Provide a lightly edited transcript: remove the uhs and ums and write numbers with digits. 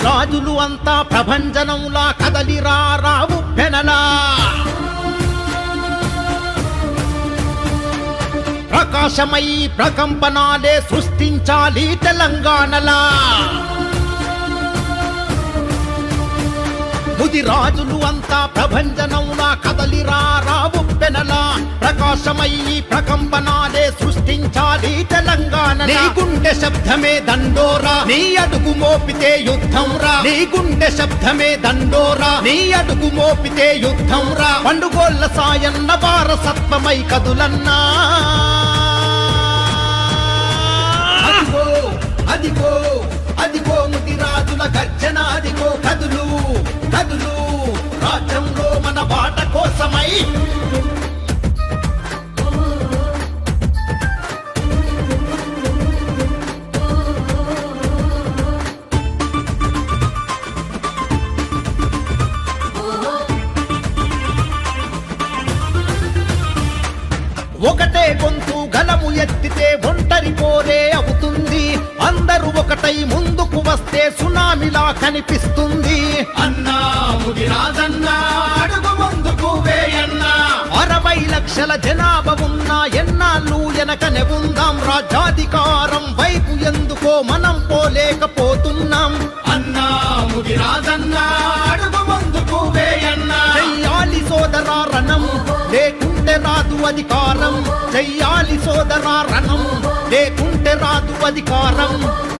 రాజులు అంతా ప్రభంజనంలా కదలిరా రావు పెనలా ప్రకాశమై ప్రకంపనాలే సృష్టించాలి తెలంగాణలా ముది రాజులు అంతా ప్రభంజనంలా కదలిరా రావు పెనలా ప్రకాశమై ప్రకంపనాలే సృష్టించాలి తెలంగాణ నీ గుండె శబ్దమే దండోరా నీ అడుగు మోపితే యుద్ధం రా నీ గుండె శబ్దమే దండోరా నీ అడుగు మోపితే యుద్ధం రా పండుగోళ్ళ సాయన్న వారసత్వమై కదులన్నా అదిగో అదిగో అదిగో ముది రాజుల గర్జన అదిగో కదులు కదులు రాజ్యంలో మన బాట కోసమై ఒకటే గొంతు గలము ఎత్తితే ఒంటరి పోరే అవుతుంది అందరూ ఒకటై ముందుకు వస్తే సునామిలా కనిపిస్తుంది అన్నా ముది రాజన్నా అడుగు ముందుకు వేయన్నా 60 లక్షల జనాభా ఉన్నా ఎన్నాళ్ళు వెనకనే ఉందాం రాజ్యాధికారం వైపు ఎందుకో మనం పోలేకపోతున్నాం అన్నా ముది రాజన్నా అడుగు ముందుకు వేయన్నా చెయ్యాలి సోదరా రణం లేకుంటే రాదు అధికారం చెయ్యాలి సోదరా రణం లేకుంటే రాదు అధికారం